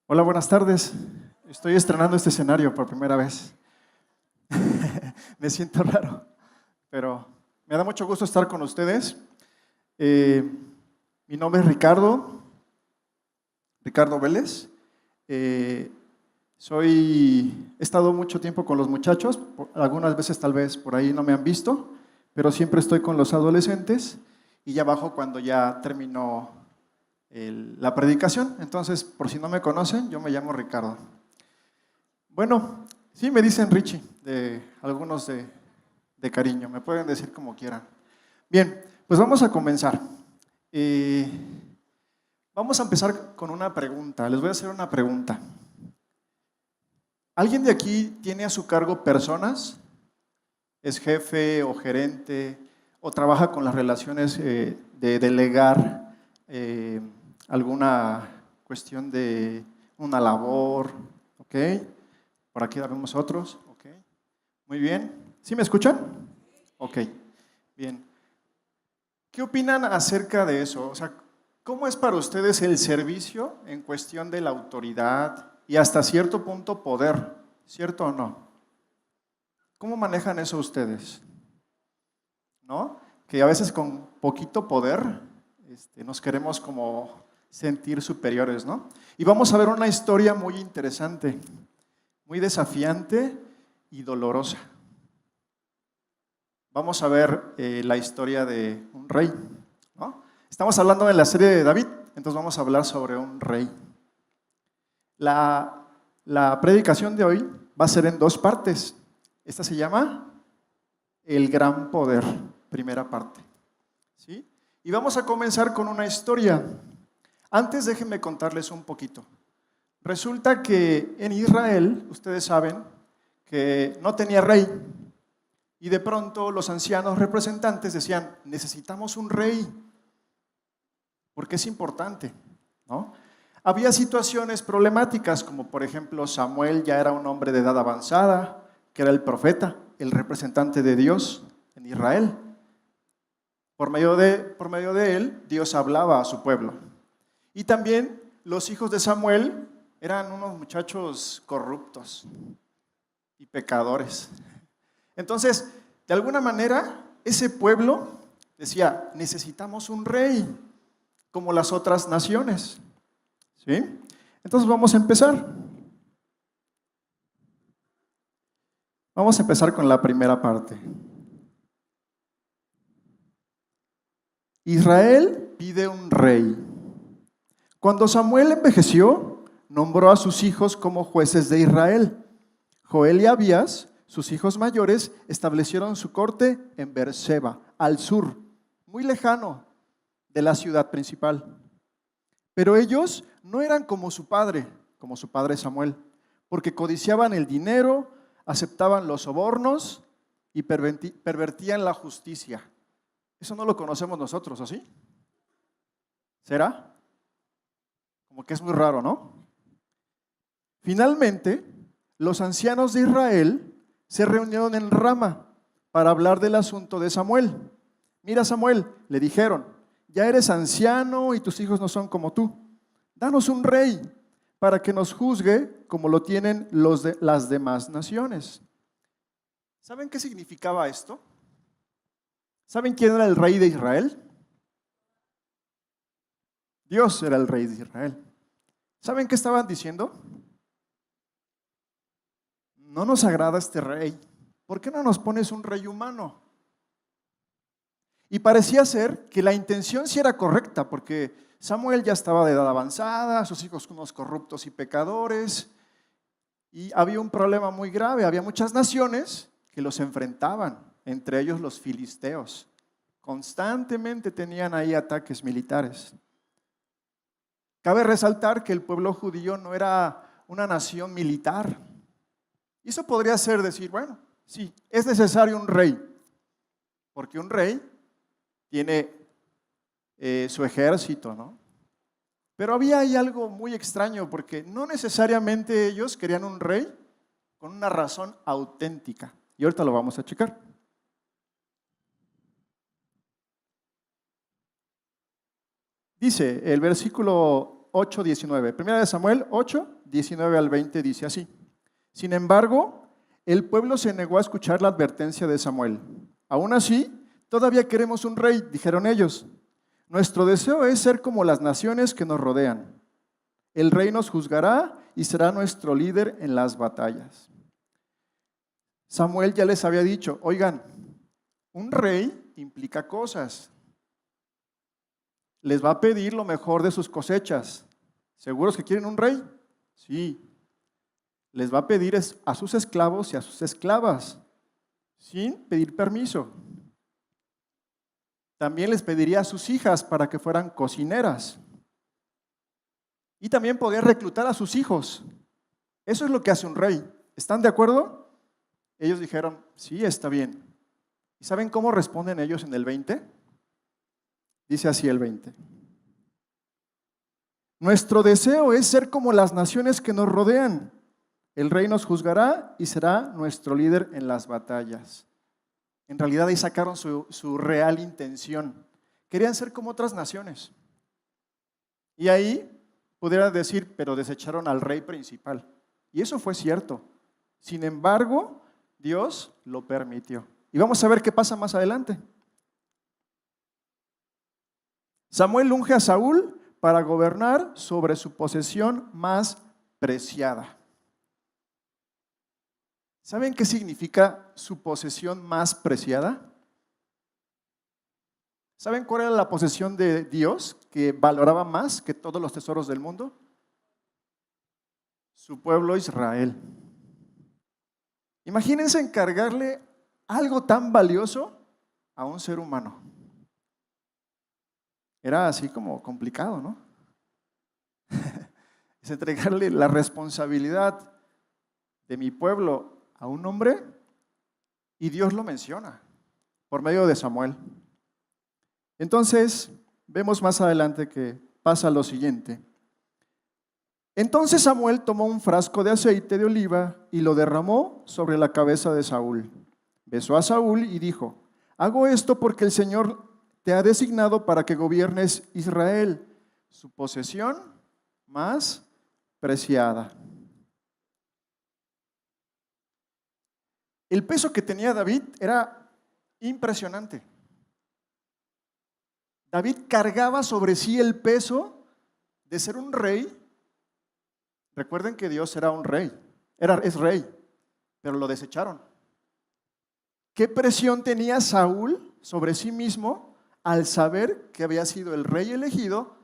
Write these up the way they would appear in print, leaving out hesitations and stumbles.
Hola, buenas tardes. Estoy estrenando este escenario por primera vez. Me siento raro, pero me da mucho gusto estar con ustedes. Eh, Mi nombre es Ricardo Vélez. Eh, He estado mucho tiempo con los muchachos, algunas veces tal vez por ahí no me han visto, pero siempre estoy con los adolescentes y ya abajo cuando ya terminó la predicación. Entonces, por si no me conocen, yo me llamo Ricardo. Bueno, sí me dicen Richie, algunos de cariño, me pueden decir como quieran. Bien, pues vamos a comenzar. Eh, Vamos a empezar con una pregunta, les voy a hacer una pregunta. ¿Alguien de aquí tiene a su cargo personas? ¿Es jefe o gerente o trabaja con las relaciones de delegar eh, alguna cuestión de una labor? ¿Ok? Por aquí la vemos otros. ¿Ok? Muy bien. ¿Sí me escuchan? Ok, bien. ¿Qué opinan acerca de eso? O sea, ¿cómo es para ustedes el servicio en cuestión de la autoridad y hasta cierto punto poder? ¿Cierto o no? ¿Cómo manejan eso ustedes? ¿No? Que a veces con poquito poder nos queremos como sentir superiores, ¿no? Y vamos a ver una historia muy interesante, muy desafiante y dolorosa. Vamos a ver la historia de un rey, ¿no? Estamos hablando de la serie de David, entonces vamos a hablar sobre un rey. La predicación de hoy va a ser en dos partes. Esta se llama El Gran Poder, primera parte. ¿Sí? Y vamos a comenzar con una historia. Antes déjenme contarles un poquito. Resulta que en Israel, ustedes saben, que no tenía rey. Y de pronto los ancianos representantes decían, necesitamos un rey, porque es importante, ¿no? Había situaciones problemáticas, como por ejemplo Samuel ya era un hombre de edad avanzada, que era el profeta, el representante de Dios en Israel. Por medio de él, Dios hablaba a su pueblo. Y también los hijos de Samuel eran unos muchachos corruptos y pecadores. Entonces, de alguna manera, ese pueblo decía, necesitamos un rey, como las otras naciones. ¿Sí? Entonces vamos a empezar. Vamos a empezar con la primera parte. Israel pide un rey. Cuando Samuel envejeció, nombró a sus hijos como jueces de Israel. Joel y Abías, sus hijos mayores, establecieron su corte en Beerseba, al sur, muy lejano de la ciudad principal. Pero ellos no eran como su padre Samuel, porque codiciaban el dinero, aceptaban los sobornos y pervertían la justicia. Eso no lo conocemos nosotros, ¿o sí? ¿Será? Como que es muy raro, ¿no? Finalmente, los ancianos de Israel se reunieron en Rama para hablar del asunto de Samuel. Mira, Samuel, le dijeron, ya eres anciano y tus hijos no son como tú. Danos un rey para que nos juzgue como lo tienen las demás naciones. ¿Saben qué significaba esto? ¿Saben quién era el rey de Israel? Dios era el rey de Israel. ¿Saben qué estaban diciendo? No nos agrada este rey. ¿Por qué no nos pones un rey humano? Y parecía ser que la intención sí era correcta, porque Samuel ya estaba de edad avanzada, sus hijos unos corruptos y pecadores, y había un problema muy grave. Había muchas naciones que los enfrentaban, entre ellos los filisteos. Constantemente tenían ahí ataques militares. Cabe resaltar que el pueblo judío no era una nación militar. Y eso podría ser decir, bueno, sí, es necesario un rey, porque un rey tiene su ejército, ¿no? Pero había ahí algo muy extraño, porque no necesariamente ellos querían un rey con una razón auténtica. Y ahorita lo vamos a checar. Dice el versículo 8:19. Primera de Samuel 8:19 al 20 dice así. Sin embargo, el pueblo se negó a escuchar la advertencia de Samuel. Aún así, todavía queremos un rey, dijeron ellos. Nuestro deseo es ser como las naciones que nos rodean. El rey nos juzgará y será nuestro líder en las batallas. Samuel ya les había dicho, oigan, un rey implica cosas. Les va a pedir lo mejor de sus cosechas. ¿Seguros que quieren un rey? Sí. Les va a pedir a sus esclavos y a sus esclavas, sin pedir permiso. También les pediría a sus hijas para que fueran cocineras. Y también podía reclutar a sus hijos. Eso es lo que hace un rey. ¿Están de acuerdo? Ellos dijeron, sí, está bien. ¿Y saben cómo responden ellos en el 20? Dice así el 20. Nuestro deseo es ser como las naciones que nos rodean. El rey nos juzgará y será nuestro líder en las batallas. En realidad ahí sacaron su real intención. Querían ser como otras naciones. Y ahí pudieran decir, pero desecharon al rey principal. Y eso fue cierto. Sin embargo, Dios lo permitió. Y vamos a ver qué pasa más adelante. Samuel unge a Saúl para gobernar sobre su posesión más preciada. ¿Saben qué significa su posesión más preciada? ¿Saben cuál era la posesión de Dios que valoraba más que todos los tesoros del mundo? Su pueblo Israel. Imagínense encargarle algo tan valioso a un ser humano. Era así como complicado, ¿no? Es entregarle la responsabilidad de mi pueblo a un hombre, y Dios lo menciona por medio de Samuel. Entonces, vemos más adelante que pasa lo siguiente. Entonces Samuel tomó un frasco de aceite de oliva y lo derramó sobre la cabeza de Saúl. Besó a Saúl y dijo, hago esto porque el Señor te ha designado para que gobiernes Israel, su posesión más preciada. El peso que tenía David era impresionante. David cargaba sobre sí el peso de ser un rey. Recuerden que Dios era un rey, es rey, pero lo desecharon. ¿Qué presión tenía Saúl sobre sí mismo al saber que había sido el rey elegido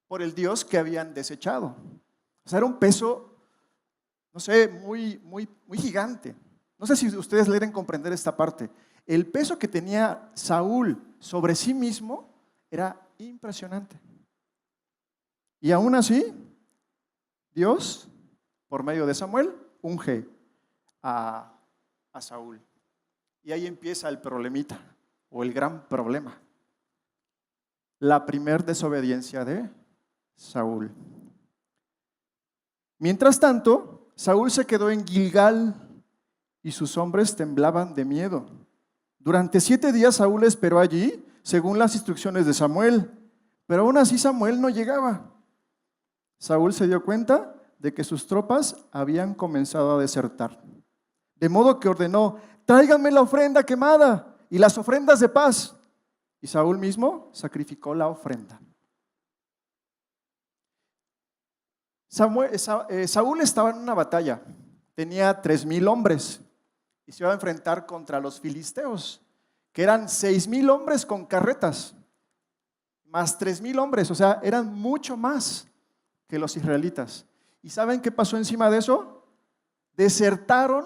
por el Dios que habían desechado? O sea, era un peso, no sé, muy gigante. No sé si ustedes logran comprender esta parte. El peso que tenía Saúl sobre sí mismo era impresionante. Y aún así, Dios, por medio de Samuel, unge a Saúl. Y ahí empieza el problemita, o el gran problema. La primer desobediencia de Saúl. Mientras tanto, Saúl se quedó en Gilgal y sus hombres temblaban de miedo. Durante 7 días Saúl esperó allí, según las instrucciones de Samuel, pero aún así Samuel no llegaba. Saúl se dio cuenta de que sus tropas habían comenzado a desertar. De modo que ordenó, tráiganme la ofrenda quemada y las ofrendas de paz. Y Saúl mismo sacrificó la ofrenda. Saúl estaba en una batalla, tenía 3,000 hombres y se iba a enfrentar contra los filisteos, que eran 6,000 hombres con carretas, más 3,000 hombres, o sea, eran mucho más que los israelitas. ¿Y saben qué pasó encima de eso? Desertaron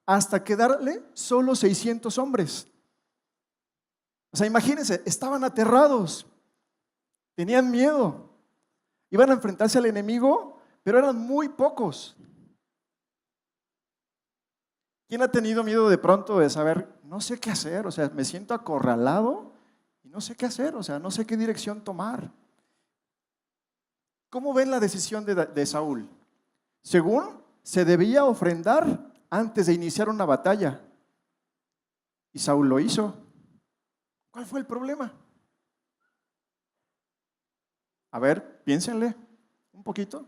hasta quedarle solo 600 hombres. O sea, imagínense, estaban aterrados, tenían miedo, iban a enfrentarse al enemigo, pero eran muy pocos. ¿Quién ha tenido miedo de pronto de saber, no sé qué hacer? O sea, me siento acorralado y no sé qué hacer, o sea, no sé qué dirección tomar. ¿Cómo ven la decisión de Saúl? Según se debía ofrendar antes de iniciar una batalla. Y Saúl lo hizo. ¿Cuál fue el problema? A ver, piénsenle. un poquito?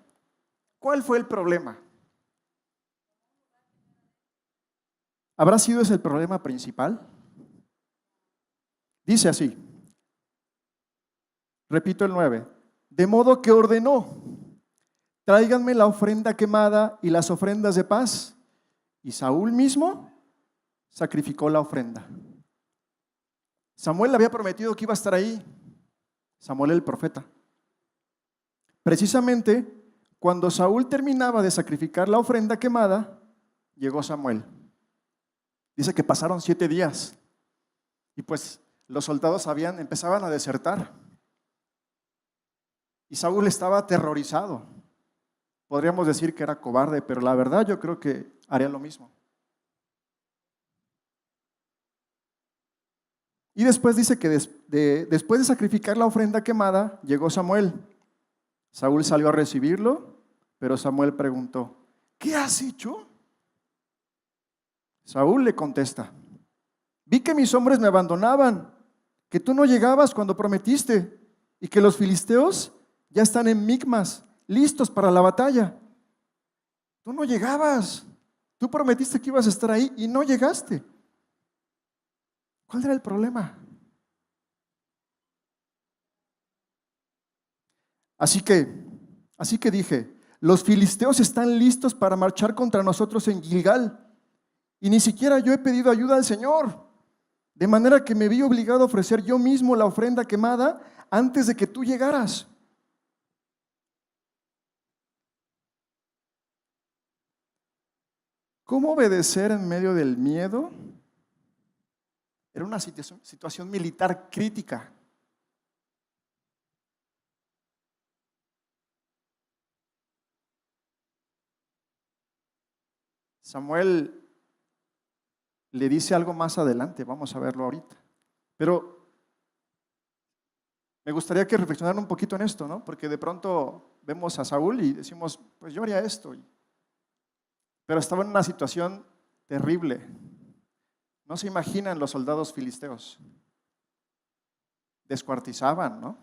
¿Cuál fue el problema? ¿Habrá sido ese el problema principal? Dice así, repito el 9, de modo que ordenó, tráiganme la ofrenda quemada y las ofrendas de paz. Y Saúl mismo sacrificó la ofrenda. Samuel le había prometido que iba a estar ahí. Samuel el profeta. Precisamente cuando Saúl terminaba de sacrificar la ofrenda quemada, llegó Samuel. Dice que pasaron 7 días y pues los soldados empezaban a desertar. Y Saúl estaba aterrorizado. Podríamos decir que era cobarde, pero la verdad yo creo que haría lo mismo. Y después dice que después de sacrificar la ofrenda quemada, llegó Samuel. Saúl salió a recibirlo, pero Samuel preguntó, ¿qué has hecho? Saúl le contesta, vi que mis hombres me abandonaban, que tú no llegabas cuando prometiste y que los filisteos ya están en Micmas, listos para la batalla. Tú no llegabas, tú prometiste que ibas a estar ahí y no llegaste. ¿Cuál era el problema? Así que dije, los filisteos están listos para marchar contra nosotros en Gilgal y ni siquiera yo he pedido ayuda al Señor, de manera que me vi obligado a ofrecer yo mismo la ofrenda quemada antes de que tú llegaras. ¿Cómo obedecer en medio del miedo? Era una situación militar crítica. Samuel le dice algo más adelante, vamos a verlo ahorita. Pero me gustaría que reflexionaran un poquito en esto, ¿no? Porque de pronto vemos a Saúl y decimos, pues yo haría esto. Pero estaba en una situación terrible. No se imaginan los soldados filisteos. Descuartizaban, ¿no?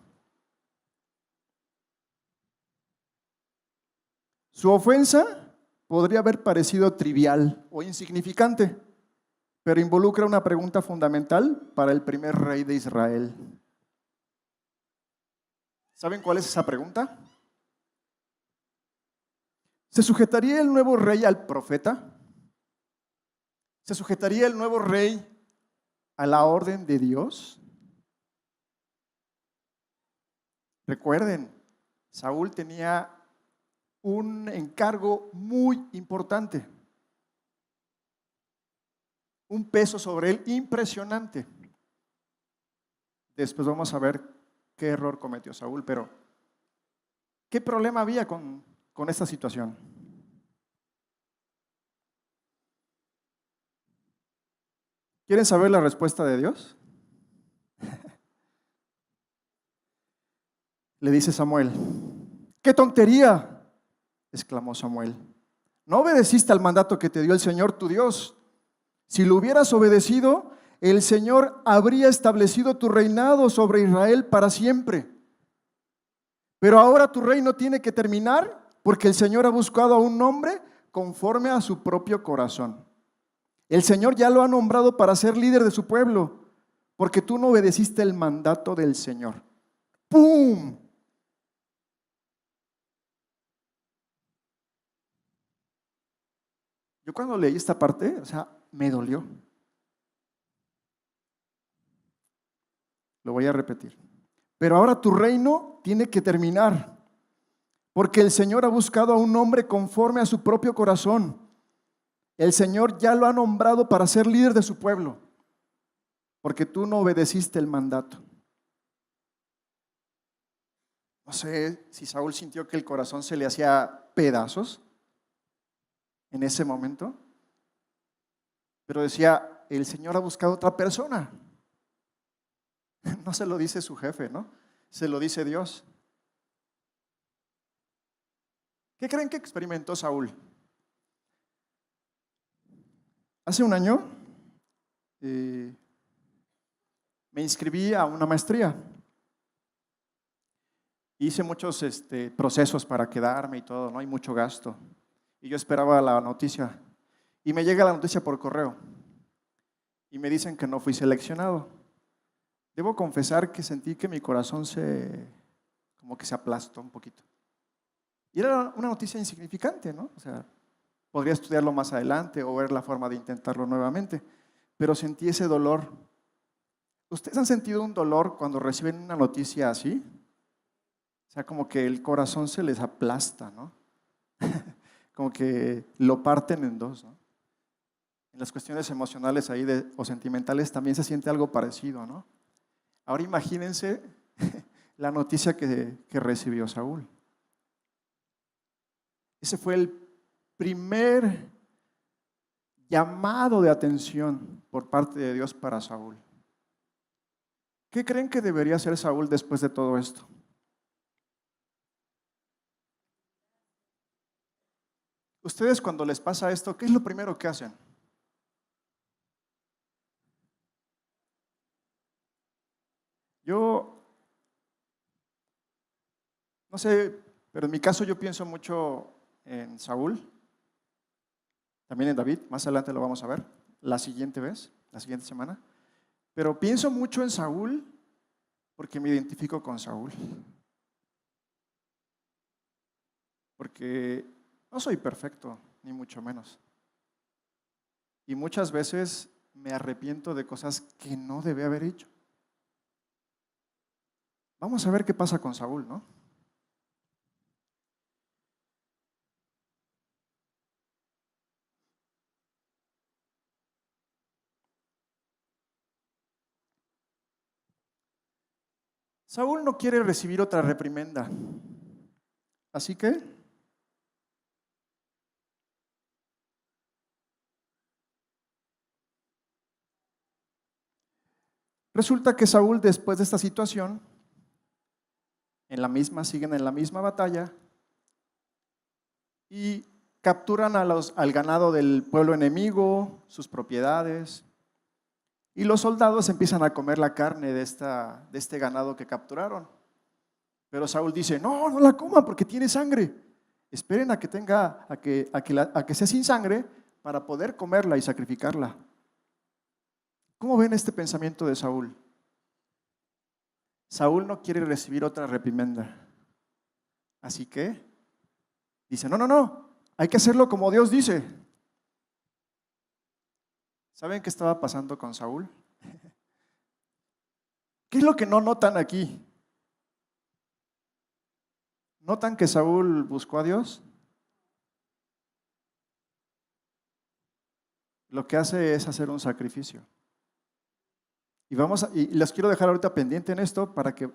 Su ofensa podría haber parecido trivial o insignificante, pero involucra una pregunta fundamental para el primer rey de Israel. ¿Saben cuál es esa pregunta? ¿Se sujetaría el nuevo rey al profeta? ¿Se sujetaría el nuevo rey a la orden de Dios? Recuerden, Saúl tenía un encargo muy importante, un peso sobre él impresionante. Después vamos a ver qué error cometió Saúl, pero ¿qué problema había con esta situación? ¿Quieren saber la respuesta de Dios? Le dice Samuel, ¡qué tontería!, exclamó Samuel. No obedeciste al mandato que te dio el Señor tu Dios. Si lo hubieras obedecido, el Señor habría establecido tu reinado sobre Israel para siempre. Pero ahora tu reino tiene que terminar porque el Señor ha buscado a un hombre conforme a su propio corazón. El Señor ya lo ha nombrado para ser líder de su pueblo, porque tú no obedeciste el mandato del Señor. ¡Pum! Yo cuando leí esta parte, me dolió. Lo voy a repetir. Pero ahora tu reino tiene que terminar, porque el Señor ha buscado a un hombre conforme a su propio corazón. El Señor ya lo ha nombrado para ser líder de su pueblo, porque tú no obedeciste el mandato. No sé si Saúl sintió que el corazón se le hacía pedazos en ese momento, pero decía, el Señor ha buscado otra persona. No se lo dice su jefe, ¿no? Se lo dice Dios. ¿Qué creen que experimentó Saúl? Hace un año me inscribí a una maestría Hice muchos procesos para quedarme y todo, ¿no? Hay mucho gasto. Y yo esperaba la noticia. Y me llega la noticia por correo. Y me dicen que no fui seleccionado. Debo confesar que sentí que mi corazón como que se aplastó un poquito. Y era una noticia insignificante, ¿no? O sea, podría estudiarlo más adelante o ver la forma de intentarlo nuevamente. Pero sentí ese dolor. ¿Ustedes han sentido un dolor cuando reciben una noticia así? O sea, como que el corazón se les aplasta, ¿no? Como que lo parten en dos, ¿no? En las cuestiones emocionales ahí o sentimentales también se siente algo parecido, ¿no? Ahora imagínense la noticia que recibió Saúl. Ese fue el primer llamado de atención por parte de Dios para Saúl. ¿Qué creen que debería hacer Saúl después de todo esto? Ustedes cuando les pasa esto, ¿qué es lo primero que hacen? Yo, no sé, pero en mi caso yo pienso mucho en Saúl, también en David, más adelante lo vamos a ver, la siguiente vez, la siguiente semana. Pero pienso mucho en Saúl porque me identifico con Saúl. Porque no soy perfecto, ni mucho menos. Y muchas veces me arrepiento de cosas que no debí haber hecho. Vamos a ver qué pasa con Saúl, ¿no? Saúl no quiere recibir otra reprimenda. Así que resulta que Saúl, después de esta situación, siguen en la misma batalla y capturan al ganado del pueblo enemigo, sus propiedades, y los soldados empiezan a comer la carne de este ganado que capturaron. Pero Saúl dice, no, no la coman porque tiene sangre. Esperen a que sea sin sangre para poder comerla y sacrificarla. ¿Cómo ven este pensamiento de Saúl? Saúl no quiere recibir otra reprimenda. Así que dice, no, no, no, hay que hacerlo como Dios dice. ¿Saben qué estaba pasando con Saúl? ¿Qué es lo que no notan aquí? ¿Notan que Saúl buscó a Dios? Lo que hace es hacer un sacrificio. Y les quiero dejar ahorita pendiente en esto para que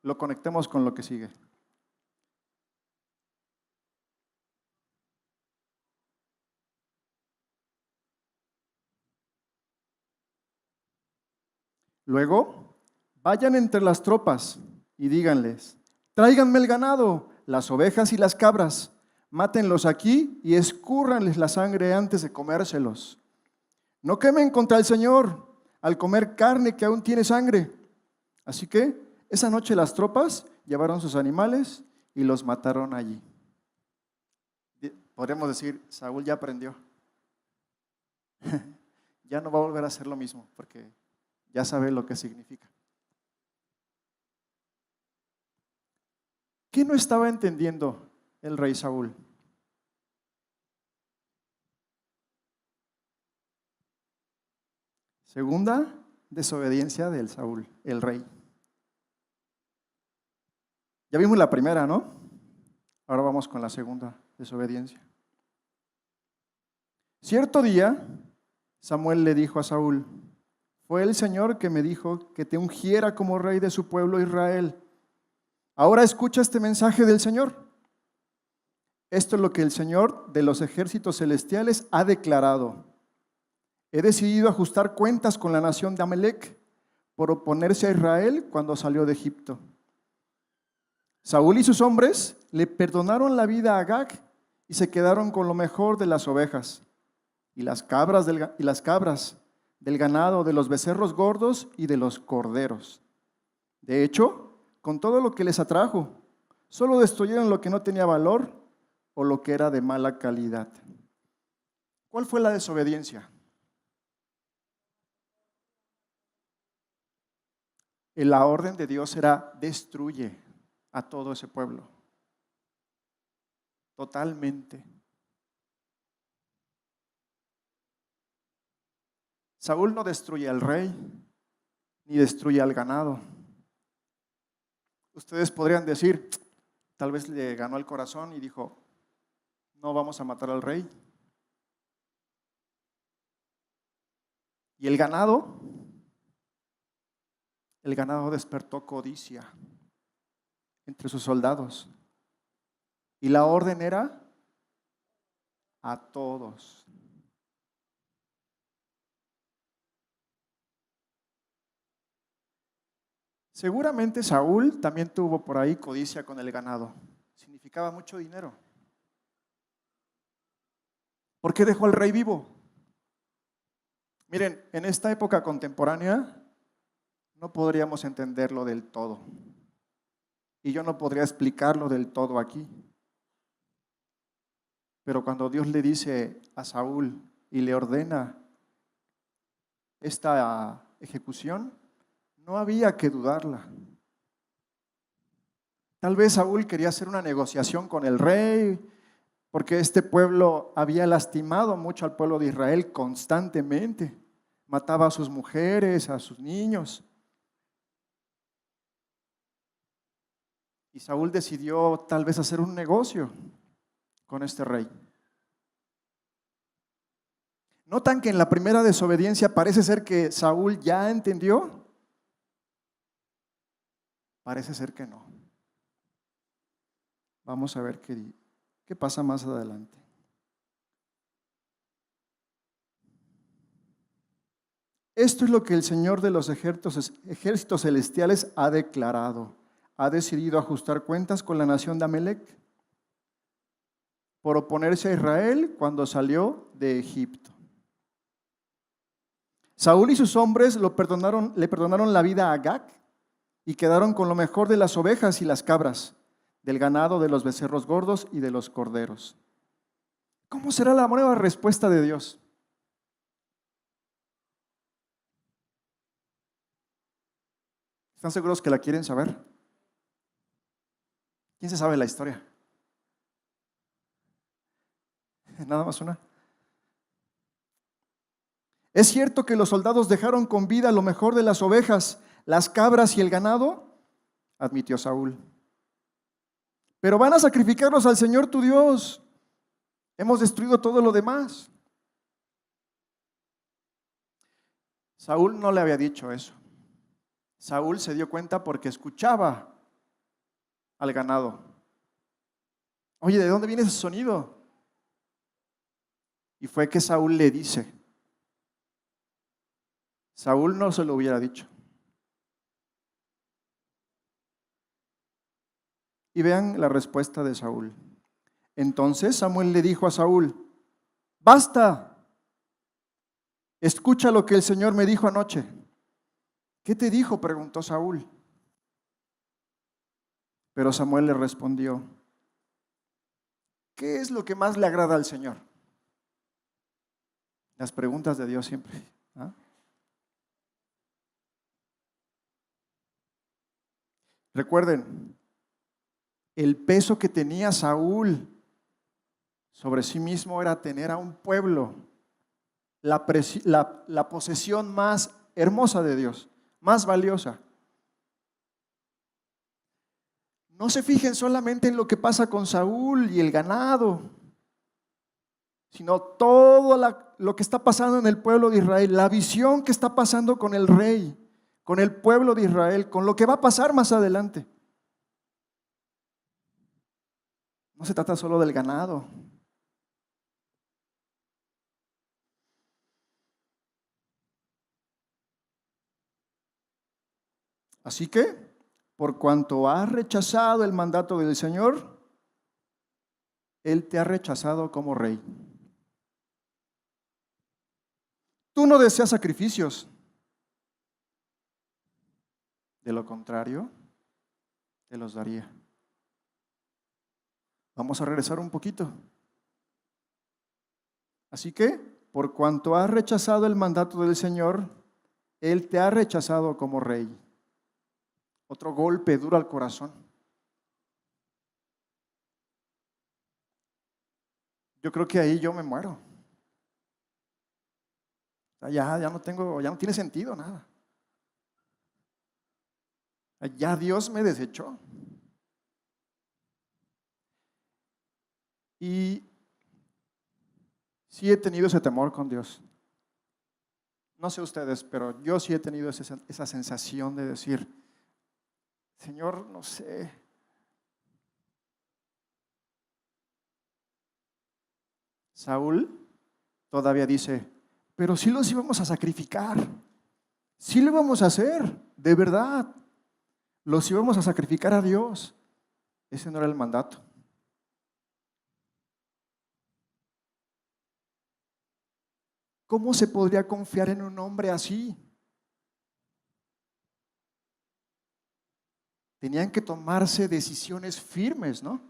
lo conectemos con lo que sigue. Luego, vayan entre las tropas y díganles, tráiganme el ganado, las ovejas y las cabras, mátenlos aquí y escúrranles la sangre antes de comérselos. No quemen contra el Señor al comer carne que aún tiene sangre. Así que esa noche las tropas llevaron sus animales y los mataron allí. Podríamos decir, Saúl ya aprendió. Ya no va a volver a hacer lo mismo porque ya sabe lo que significa. ¿Qué no estaba entendiendo el rey Saúl? Segunda, desobediencia del Saúl, el rey. Ya vimos la primera, ¿no? Ahora vamos con la segunda, desobediencia. Cierto día, Samuel le dijo a Saúl, fue el Señor que me dijo que te ungiera como rey de su pueblo Israel. Ahora escucha este mensaje del Señor. Esto es lo que el Señor de los ejércitos celestiales ha declarado. He decidido ajustar cuentas con la nación de Amalec por oponerse a Israel cuando salió de Egipto. Saúl y sus hombres le perdonaron la vida a Agag y se quedaron con lo mejor de las ovejas y las cabras del ganado, de los becerros gordos y de los corderos. De hecho, con todo lo que les atrajo, Solo destruyeron lo que no tenía valor o lo que era de mala calidad. ¿Cuál fue la desobediencia? La orden de Dios era destruye a todo ese pueblo. Totalmente. Saúl no destruye al rey, ni destruye al ganado. Ustedes podrían decir, tal vez le ganó el corazón y dijo, no vamos a matar al rey. Y el ganado despertó codicia entre sus soldados. Y la orden era a todos. Seguramente Saúl también tuvo por ahí codicia con el ganado. Significaba mucho dinero. ¿Por qué dejó al rey vivo? Miren, en esta época contemporánea no podríamos entenderlo del todo. Y yo no podría explicarlo del todo aquí. Pero cuando Dios le dice a Saúl y le ordena esta ejecución, no había que dudarla. Tal vez Saúl quería hacer una negociación con el rey, porque este pueblo había lastimado mucho al pueblo de Israel constantemente. Mataba a sus mujeres, a sus niños. Y Saúl decidió tal vez hacer un negocio con este rey. ¿Notan que en la primera desobediencia parece ser que Saúl ya entendió? Parece ser que no. Vamos a ver qué pasa más adelante. Esto es lo que el Señor de los ejércitos celestiales ha declarado. Ha decidido ajustar cuentas con la nación de Amalec por oponerse a Israel cuando salió de Egipto. Saúl y sus hombres le perdonaron la vida a Agag y quedaron con lo mejor de las ovejas y las cabras, del ganado, de los becerros gordos y de los corderos. ¿Cómo será la nueva respuesta de Dios? ¿Están seguros que la quieren saber? ¿Quién se sabe la historia? Nada más una. ¿Es cierto que los soldados dejaron con vida lo mejor de las ovejas, las cabras y el ganado? Admitió Saúl. Pero van a sacrificarlos al Señor tu Dios. Hemos destruido todo lo demás. Saúl no le había dicho eso. Saúl se dio cuenta porque escuchaba al ganado. Oye, ¿de dónde viene ese sonido? Y fue que Saúl le dice. Saúl no se lo hubiera dicho. Y vean la respuesta de Saúl. Entonces Samuel le dijo a Saúl, basta, escucha lo que el Señor me dijo anoche. ¿Qué te dijo?, preguntó Saúl. Pero Samuel le respondió, ¿qué es lo que más le agrada al Señor? Las preguntas de Dios siempre. ¿Ah? Recuerden, el peso que tenía Saúl sobre sí mismo era tener a un pueblo, la posesión más hermosa de Dios, más valiosa. No se fijen solamente en lo que pasa con Saúl y el ganado, sino todo lo que está pasando en el pueblo de Israel, la visión que está pasando con el rey, con el pueblo de Israel, con lo que va a pasar más adelante. No se trata solo del ganado. Así que, por cuanto has rechazado el mandato del Señor, Él te ha rechazado como rey. Tú no deseas sacrificios. De lo contrario, te los daría. Vamos a regresar un poquito. Así que, por cuanto has rechazado el mandato del Señor, Él te ha rechazado como rey. Otro golpe duro al corazón. Yo creo que ahí yo me muero. Ya no tiene sentido nada. Ya Dios me desechó. Y sí he tenido ese temor con Dios. No sé ustedes, pero yo sí he tenido esa sensación de decir, Señor, no sé. Saúl todavía dice, pero sí los íbamos a sacrificar. Sí lo íbamos a hacer, de verdad. Los íbamos a sacrificar a Dios. Ese no era el mandato. ¿Cómo se podría confiar en un hombre así? Tenían que tomarse decisiones firmes, ¿no?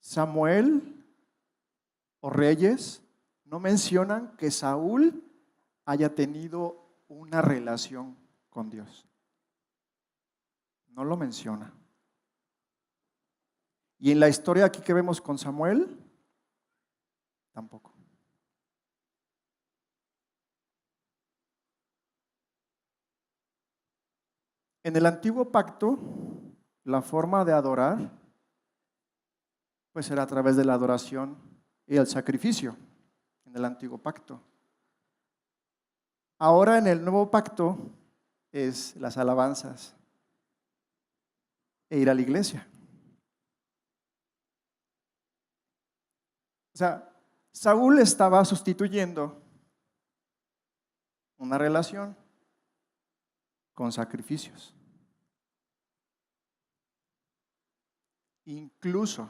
Samuel o Reyes no mencionan que Saúl haya tenido una relación con Dios. No lo menciona. Y en la historia aquí que vemos con Samuel, tampoco. En el antiguo pacto, la forma de adorar, pues era a través de la adoración y el sacrificio, en el antiguo pacto. Ahora en el nuevo pacto es las alabanzas e ir a la iglesia. O sea, Saúl estaba sustituyendo una relación con sacrificios. Incluso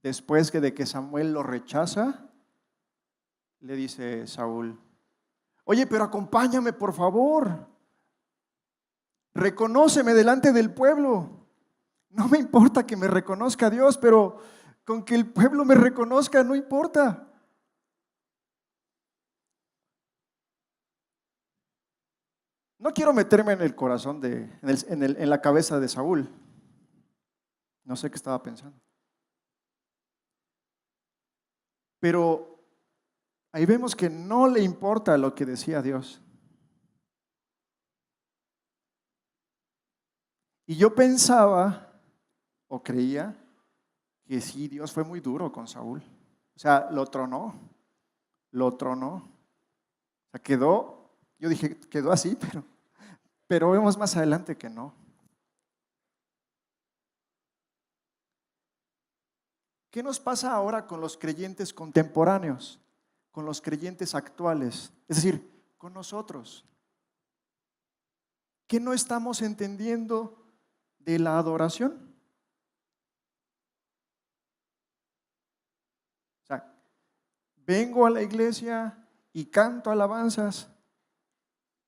después de que Samuel lo rechaza, le dice Saúl, oye, pero acompáñame por favor, reconóceme delante del pueblo. No me importa que me reconozca Dios, pero con que el pueblo me reconozca no importa. No quiero meterme en el corazón en la cabeza de Saúl. No sé qué estaba pensando. Pero ahí vemos que no le importa lo que decía Dios. Y yo pensaba o creía que sí, Dios fue muy duro con Saúl. O sea, lo tronó. O sea, yo dije, quedó así, pero vemos más adelante que no. ¿Qué nos pasa ahora con los creyentes contemporáneos? Con los creyentes actuales, es decir, con nosotros. ¿Qué no estamos entendiendo de la adoración? O sea, vengo a la iglesia y canto alabanzas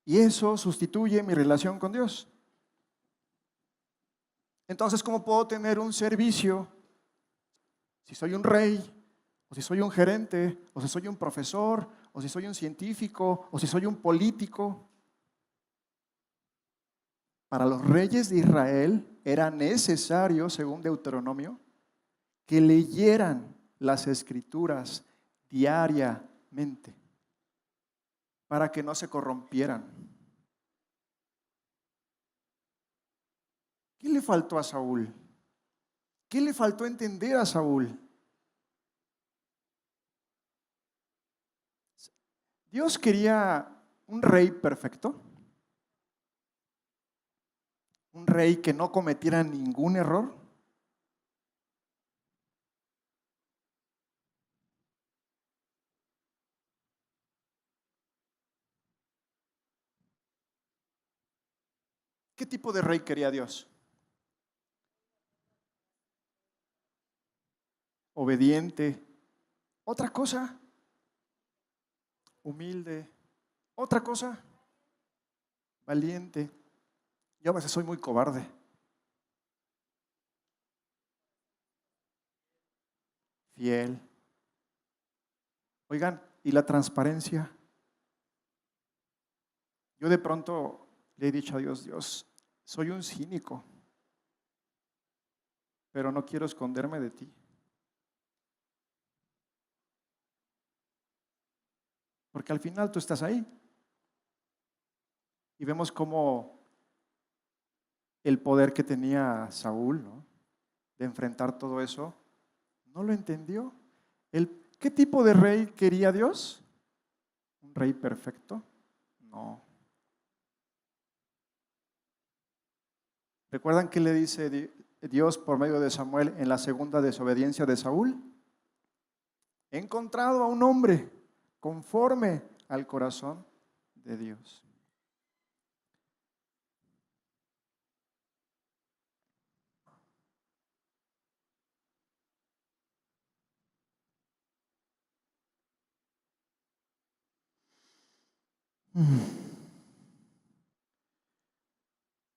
y eso sustituye mi relación con Dios. Entonces, ¿cómo puedo tener un servicio si soy un rey, o si soy un gerente, o si soy un profesor, o si soy un científico, o si soy un político? Para los reyes de Israel era necesario, según Deuteronomio, que leyeran las escrituras diariamente para que no se corrompieran. ¿Qué le faltó a Saúl? ¿Qué le faltó entender a Saúl? Dios quería un rey perfecto, un rey que no cometiera ningún error. ¿Qué tipo de rey quería Dios? Obediente. Otra cosa, humilde. Otra cosa, valiente. Yo a veces soy muy cobarde. Fiel. Oigan, ¿y la transparencia? Yo de pronto le he dicho a Dios, Dios, soy un cínico, pero no quiero esconderme de ti. Porque al final tú estás ahí. Y vemos cómo el poder que tenía Saúl, ¿no?, de enfrentar todo eso, no lo entendió. ¿Qué tipo de rey quería Dios? ¿Un rey perfecto? No. ¿Recuerdan qué le dice Dios por medio de Samuel en la segunda desobediencia de Saúl? He encontrado a un hombre conforme al corazón de Dios.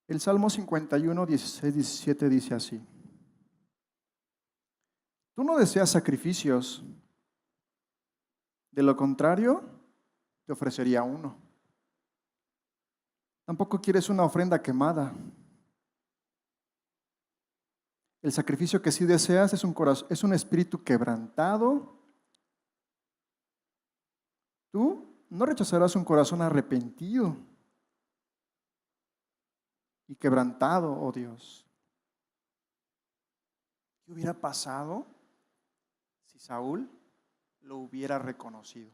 El Salmo 51, 16, 17 dice así: tú no deseas sacrificios, de lo contrario, te ofrecería uno. Tampoco quieres una ofrenda quemada. El sacrificio que sí deseas es un espíritu quebrantado. Tú no rechazarás un corazón arrepentido y quebrantado, oh Dios. ¿Qué hubiera pasado si Saúl lo hubiera reconocido?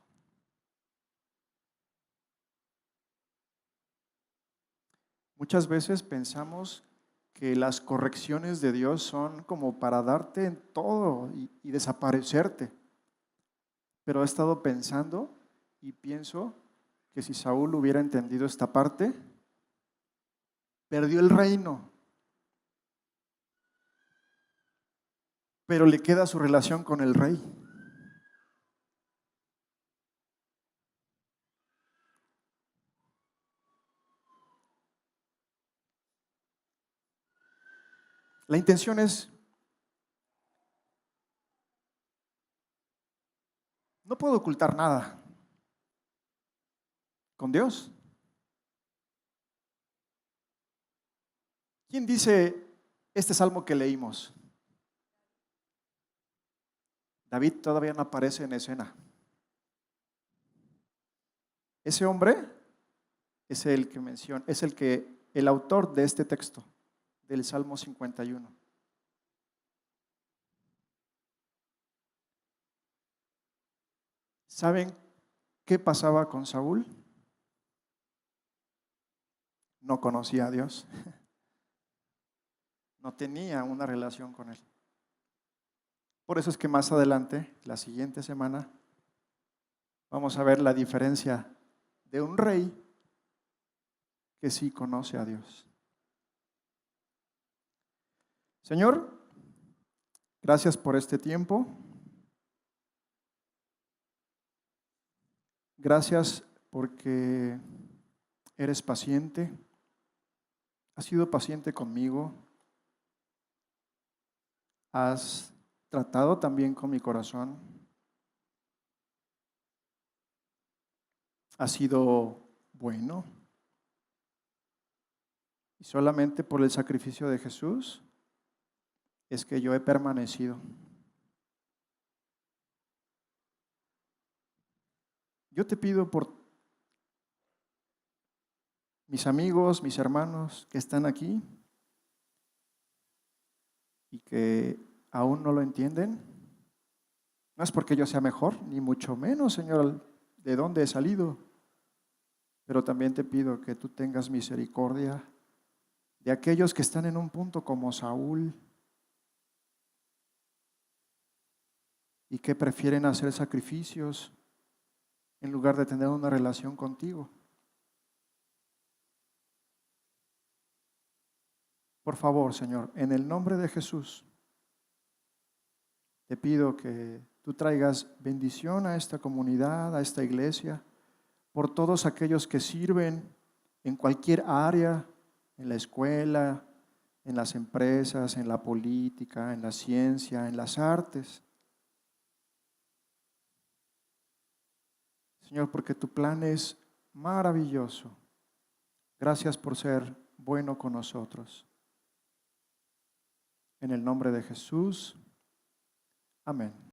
Muchas veces pensamos que las correcciones de Dios son como para darte en todo y desaparecerte. Pero he estado pensando y pienso que si Saúl hubiera entendido esta parte, perdió el reino, pero le queda su relación con el rey. La intención es, no puedo ocultar nada con Dios. ¿Quién dice este salmo que leímos? David todavía no aparece en escena. Ese hombre es el que menciona, el autor de este texto, del Salmo 51. ¿Saben qué pasaba con Saúl? No conocía a Dios, no tenía una relación con él. Por eso es que más adelante, la siguiente semana, vamos a ver la diferencia de un rey que sí conoce a Dios. Señor, gracias por este tiempo. Gracias porque eres paciente. Has sido paciente conmigo. Has tratado también con mi corazón. Has sido bueno. Y solamente por el sacrificio de Jesús es que yo he permanecido. Yo te pido por mis amigos, mis hermanos que están aquí y que aún no lo entienden. No es porque yo sea mejor, ni mucho menos, Señor, de dónde he salido. Pero también te pido que tú tengas misericordia de aquellos que están en un punto como Saúl y que prefieren hacer sacrificios en lugar de tener una relación contigo. Por favor, Señor, en el nombre de Jesús, te pido que tú traigas bendición a esta comunidad, a esta iglesia, por todos aquellos que sirven en cualquier área en la escuela, en las empresas, en la política, en la ciencia, en las artes. Señor, porque tu plan es maravilloso. Gracias por ser bueno con nosotros. En el nombre de Jesús. Amén.